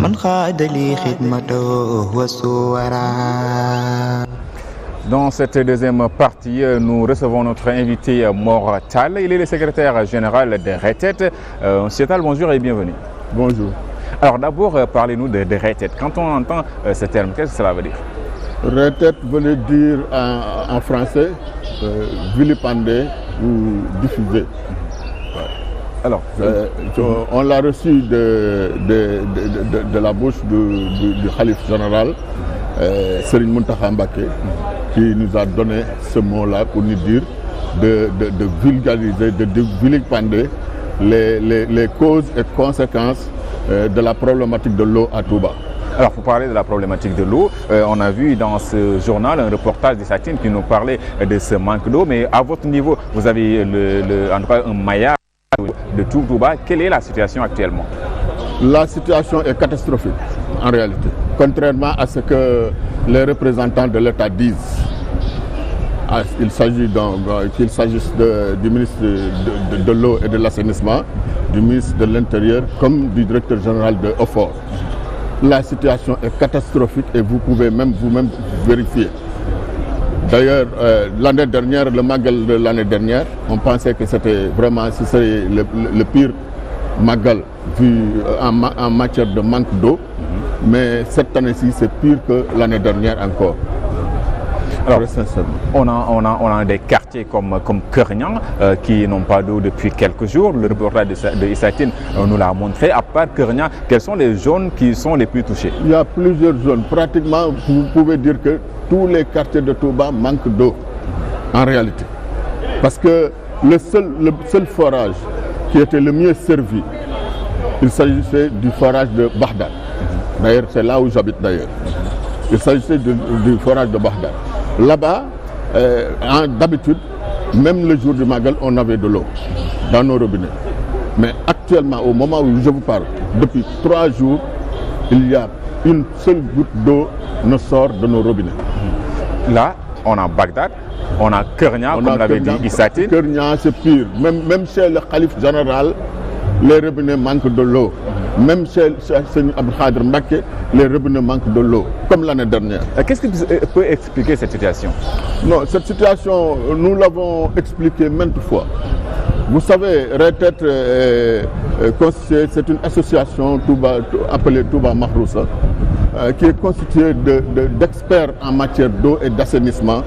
من خاد لي خدمته والصورا. Dans cette deuxième partie, nous recevons notre invité Mor Tall. Il est le secrétaire général de RETET. Monsieur Tall, bonjour et bienvenue. Bonjour. Alors d'abord, parlez-nous de RETET. Quand on entend ce terme, qu'est-ce que cela veut dire? RETET veut dire en français vilipender ou diffuser. Alors, on l'a reçu de la bouche du khalife général Serigne Mountakha Mbacké, qui nous a donné ce mot-là pour nous dire de vulgariser, de vilipender les causes et conséquences de la problématique de l'eau à Touba. Alors, pour parler de la problématique de l'eau, on a vu dans ce journal un reportage d'Issatine qui nous parlait de ce manque d'eau. Mais à votre niveau, vous avez en tout cas un maillage de tout Touba. Quelle est la situation actuellement? La situation est catastrophique en réalité, contrairement à ce que les représentants de l'État disent. Il s'agit qu'il s'agisse du ministre de l'eau et de l'assainissement, du ministre de l'Intérieur comme du directeur général de OFOR. La situation est catastrophique et vous pouvez même vous-même vérifier. D'ailleurs, l'année dernière, le Magal de l'année dernière, on pensait que c'était vraiment le pire Magal vu en matière de manque d'eau. Mais cette année-ci, c'est pire que l'année dernière encore. Alors, on a des quartiers comme Kernian qui n'ont pas d'eau depuis quelques jours. Le reportage de Issatine nous l'a montré. À part Kernian, quelles sont les zones qui sont les plus touchées? Il y a plusieurs zones. Pratiquement, vous pouvez dire que tous les quartiers de Touba manquent d'eau, en réalité. Parce que le seul forage qui était le mieux servi, il s'agissait du forage de Bagdad. D'ailleurs, c'est là où j'habite d'ailleurs. Il s'agissait du forage de Bagdad. Là-bas, d'habitude, même le jour du Magal, on avait de l'eau dans nos robinets. Mais actuellement, au moment où je vous parle, depuis 3 jours, il y a une seule goutte d'eau ne sort de nos robinets. Là, on a Bagdad, on a Kernian, comme l'avait dit Issatine. Kernian, c'est pire. Même chez le khalife général, les robinets manquent de l'eau. Même chez Abdou Khadr Mbacké, les robinets manquent de l'eau, comme l'année dernière. Qu'est-ce qui peut expliquer cette situation? Non, cette situation, nous l'avons expliqué maintes fois. Vous savez, RETET, c'est une association appelée Touba Mahrousa, qui est constituée d'experts en matière d'eau et d'assainissement,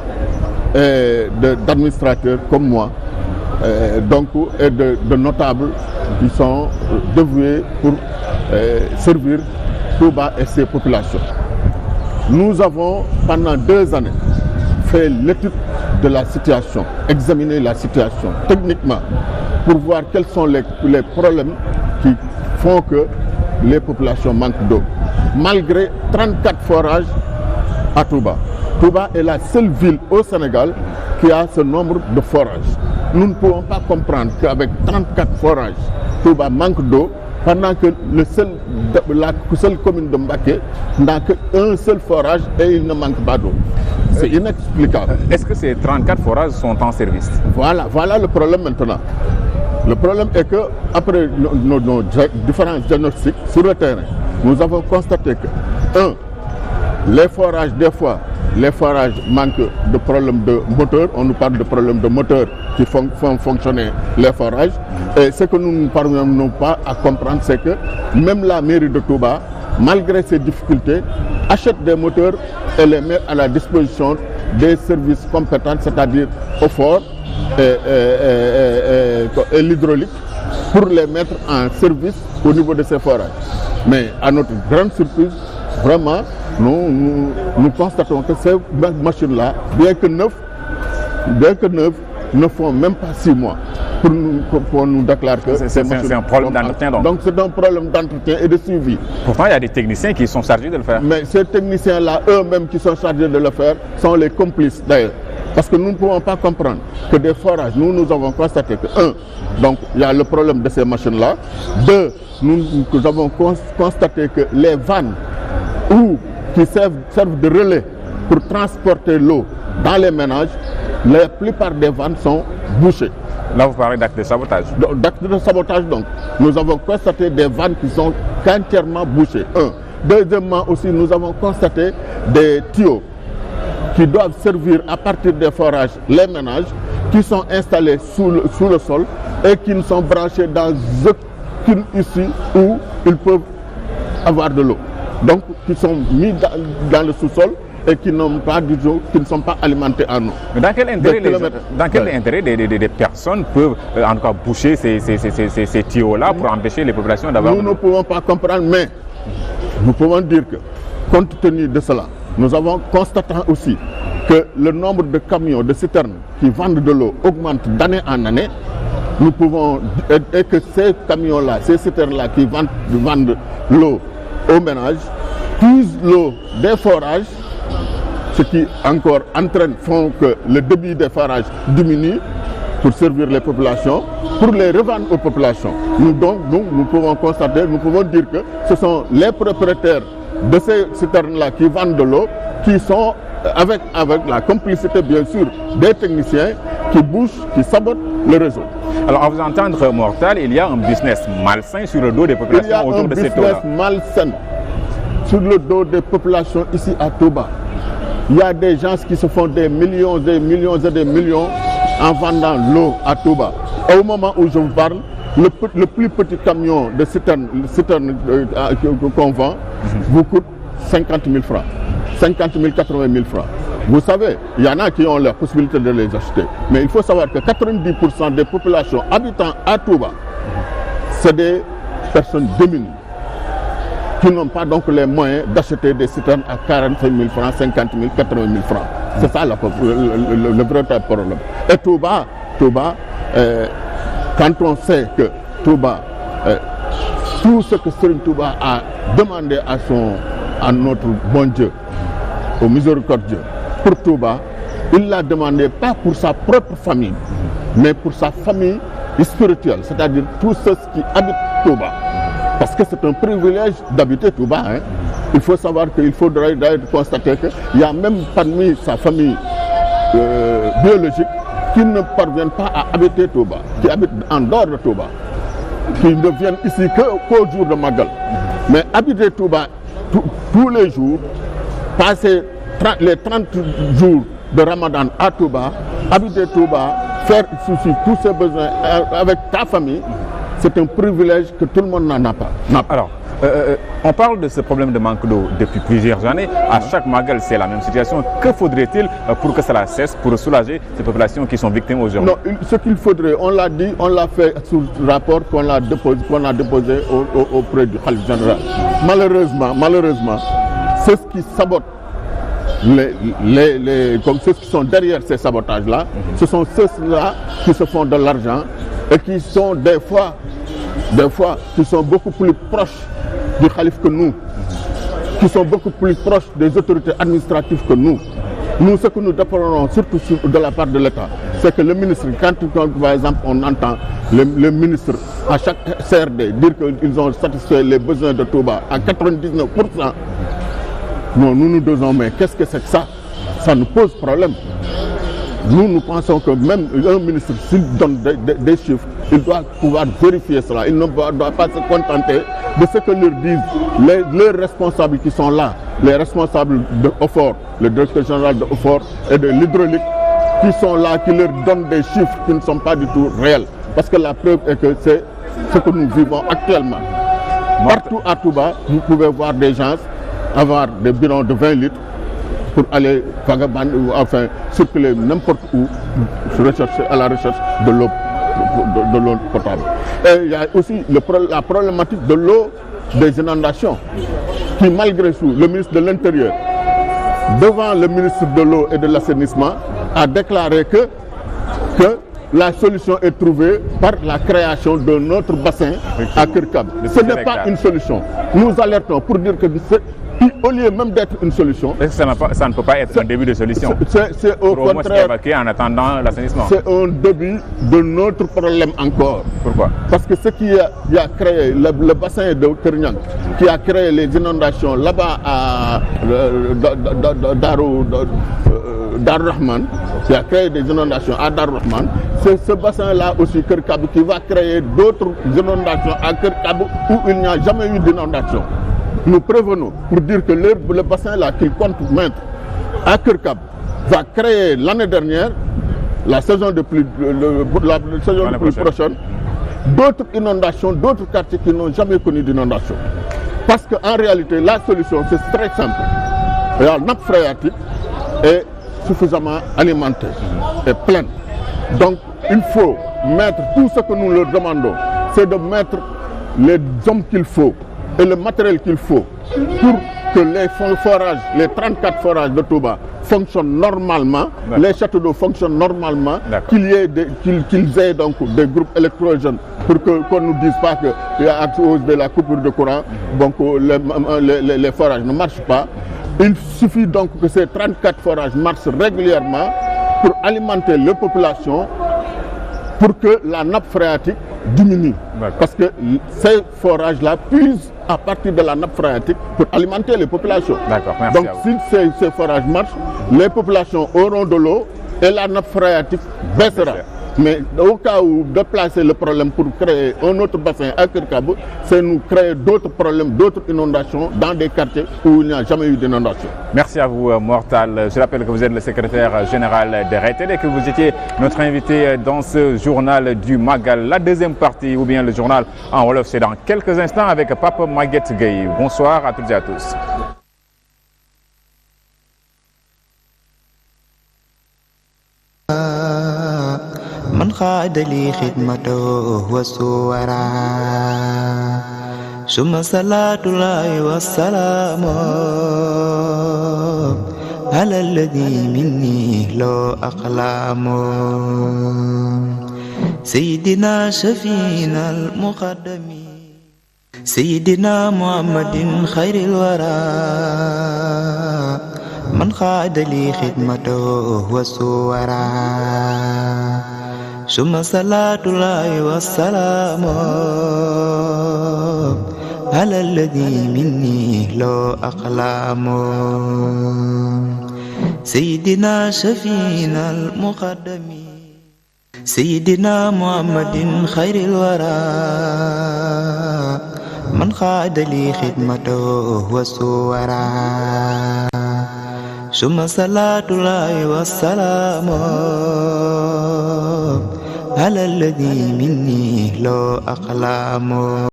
et d'administrateurs comme moi, et de notables qui sont dévoués pour servir Touba et ses populations. Nous avons, pendant 2 années, fait l'étude de la situation, examiner la situation techniquement pour voir quels sont les problèmes qui font que les populations manquent d'eau. Malgré 34 forages à Touba. Touba est la seule ville au Sénégal qui a ce nombre de forages. Nous ne pouvons pas comprendre qu'avec 34 forages, Touba manque d'eau, pendant que la seule commune de Mbacké n'a qu'un seul forage et il ne manque pas d'eau. C'est inexplicable. Est-ce que ces 34 forages sont en service? Voilà le problème maintenant. Le problème est que après nos différents diagnostics sur le terrain, nous avons constaté que, les forages, des fois, les forages manquent de problèmes de moteur. On nous parle de problèmes de moteur qui font fonctionner les forages. Et ce que nous ne parvenons pas à comprendre, c'est que même la mairie de Touba, malgré ces difficultés, achète des moteurs et les met à la disposition des services compétents, c'est-à-dire OFOR et l'hydraulique, pour les mettre en service au niveau de ces forages. Mais à notre grande surprise, vraiment, nous constatons que ces machines-là, bien que neuves, ne font même pas 6 mois pour nous déclarer que c'est un problème d'entretien. Donc c'est un problème d'entretien et de suivi. Pourtant, il y a des techniciens qui sont chargés de le faire. Mais ces techniciens-là, eux-mêmes qui sont chargés de le faire, sont les complices d'ailleurs. Parce que nous ne pouvons pas comprendre que des forages, nous avons constaté que, donc il y a le problème de ces machines-là. 2, nous avons constaté que les vannes qui servent de relais pour transporter l'eau dans les ménages, la plupart des vannes sont bouchées. Là, vous parlez d'actes de sabotage. D'actes de sabotage, donc. Nous avons constaté des vannes qui sont entièrement bouchées. Deuxièmement aussi, nous avons constaté des tuyaux qui doivent servir à partir des forages les ménages qui sont installés sous le sol et qui ne sont branchés dans aucune issue où ils peuvent avoir de l'eau. Donc, qui sont mis dans le sous-sol et qui n'ont pas du tout, qui ne sont pas alimentés en eau. Mais dans quel intérêt, des personnes peuvent en tout cas boucher ces tuyaux-là pour empêcher les populations d'avoir... Nous ne pouvons pas comprendre, mais nous pouvons dire que, compte tenu de cela, nous avons constaté aussi que le nombre de camions, de citernes qui vendent de l'eau augmente d'année en année. Nous pouvons, et que ces camions-là, ces citernes-là qui vendent l'eau aux ménages, puisent l'eau des forages, ce qui encore font que le débit des forages diminue pour servir les populations, pour les revendre aux populations. Nous pouvons constater, nous pouvons dire que ce sont les propriétaires de ces citernes-là qui vendent de l'eau, qui sont avec la complicité bien sûr des techniciens qui bouchent, qui sabotent le réseau. Alors à vous entendre, Mortal, il y a un business malsain sur le dos des populations autour de cette eau-là. Il y a un business malsain sur le dos des populations ici à Touba. Il y a des gens qui se font des millions, des millions et des millions en vendant l'eau à Touba. Au moment où je vous parle, le plus petit camion de citerne qu'on vend vous coûte 50 000 francs. 50 000, 80 000 francs. Vous savez, il y en a qui ont la possibilité de les acheter. Mais il faut savoir que 90% des populations habitant à Touba, c'est des personnes démunies qui n'ont pas donc les moyens d'acheter des citernes à 45 000 francs, 50 000, 80 000 francs. C'est ça le vrai problème. Et Touba, quand on sait que Touba, tout ce que Serigne Touba a demandé à notre bon Dieu, au miséricordieux, pour Touba, il l'a demandé pas pour sa propre famille, mais pour sa famille spirituelle, c'est-à-dire tous ceux qui habitent Touba. Parce que c'est un privilège d'habiter Touba. Hein. Il faut savoir qu'il faudrait constater qu'il y a même parmi sa famille biologique qui ne parviennent pas à habiter Touba, qui habitent en dehors de Touba, qui ne viennent ici qu'au jour de Magal. Mais habiter Touba tous les jours, passer les 30 jours de Ramadan à Touba, habiter Touba, faire tous ses besoins avec ta famille, c'est un privilège que tout le monde n'en a pas. Alors, on parle de ce problème de manque d'eau depuis plusieurs années. À chaque Magal, c'est la même situation. Que faudrait-il pour que cela cesse, pour soulager ces populations qui sont victimes aujourd'hui? Non, ce qu'il faudrait, on l'a dit, on l'a fait sous rapport qu'on a déposé auprès du Khalife général. Malheureusement, ceux qui sabotent, comme ceux qui sont derrière ces sabotages-là, ce sont ceux-là qui se font de l'argent et qui sont des fois, qui sont beaucoup plus proches du Khalife que nous, qui sont beaucoup plus proches des autorités administratives que nous. Nous, ce que nous déplorons, surtout de la part de l'État, c'est que le ministre, quand par exemple on entend le ministre à chaque CRD dire qu'ils ont satisfait les besoins de Touba à 99%, non, nous disons, mais qu'est-ce que c'est que ça? Ça nous pose problème. Nous pensons que même un ministre, s'il donne des chiffres, il doit pouvoir vérifier cela. Il ne doit pas se contenter de ce que leur disent les responsables qui sont là, les responsables de OFOR, le directeur général de OFOR et de l'hydraulique, qui sont là, qui leur donnent des chiffres qui ne sont pas du tout réels. Parce que la preuve est que c'est ce que nous vivons actuellement. Partout à Touba, vous pouvez voir des gens avoir des bidons de 20 litres pour aller vagabonder, enfin circuler n'importe où à la recherche de l'eau potable. Et il y a aussi la problématique de l'eau des inondations qui, malgré tout, le ministre de l'Intérieur, devant le ministre de l'eau et de l'assainissement, a déclaré que la solution est trouvée par la création d'un autre bassin à Kirkab. Ce n'est pas une solution. Nous alertons pour dire que au lieu même d'être une solution... Ça ne peut pas être un début de solution. C'est au contraire... évacuer en attendant l'assainissement. C'est un début de notre problème encore. Pourquoi? Parce que ce qui a créé le bassin de Kerniang, qui a créé les inondations là-bas à Dar Rahman, qui a créé des inondations à Dar Rahman, c'est ce bassin-là aussi, Kirkab, qui va créer d'autres inondations à Kirkab où il n'y a jamais eu d'inondation. nous prévenons pour dire que le bassin là qu'il compte mettre à Keur Kab va créer l'année dernière, la saison de pluie, la saison de pluie prochaine, d'autres inondations, d'autres quartiers qui n'ont jamais connu d'inondation. Parce qu'en réalité, la solution, c'est très simple. La nappe phréatique est suffisamment alimentée et pleine. Donc, il faut mettre tout ce que nous leur demandons, c'est de mettre les hommes qu'il faut et le matériel qu'il faut pour que les forages, les 34 forages de Touba fonctionnent normalement, les châteaux d'eau fonctionnent normalement, qu'ils aient donc des groupes électrogènes pour qu'on ne nous dise pas qu'il y a à cause de la coupure de courant, donc les forages ne marchent pas. Il suffit donc que ces 34 forages marchent régulièrement pour alimenter les populations, pour que la nappe phréatique diminue. Parce que ces forages-là puisent à partir de la nappe phréatique pour alimenter les populations. Donc si ces forages marchent, les populations auront de l'eau et la nappe phréatique baissera. Mais au cas où de placer le problème pour créer un autre bassin à Keur Kab, c'est nous créer d'autres problèmes, d'autres inondations dans des quartiers où il n'y a jamais eu d'inondation. Merci à vous, Mortal. Je rappelle que vous êtes le secrétaire général de RTD et que vous étiez notre invité dans ce journal du Magal. La deuxième partie, ou bien le journal en wolof, c'est dans quelques instants avec Papa Maguette Gueye. Bonsoir à toutes et à tous. من خاد لي خدمته وسورا ثم صلاة الله والسلام على الذي مني له أقلام سيدنا شفينا المقدم سيدنا محمد خير الورى من خاد لي خدمته وسورا ثم صلاة الله والسلام على الذي مني له أقلام سيدنا شفينا المقدم سيدنا محمد خير الورى من خاد لي خدمته وسورا ثم صلاة الله والسلام على الذي مني له أقلام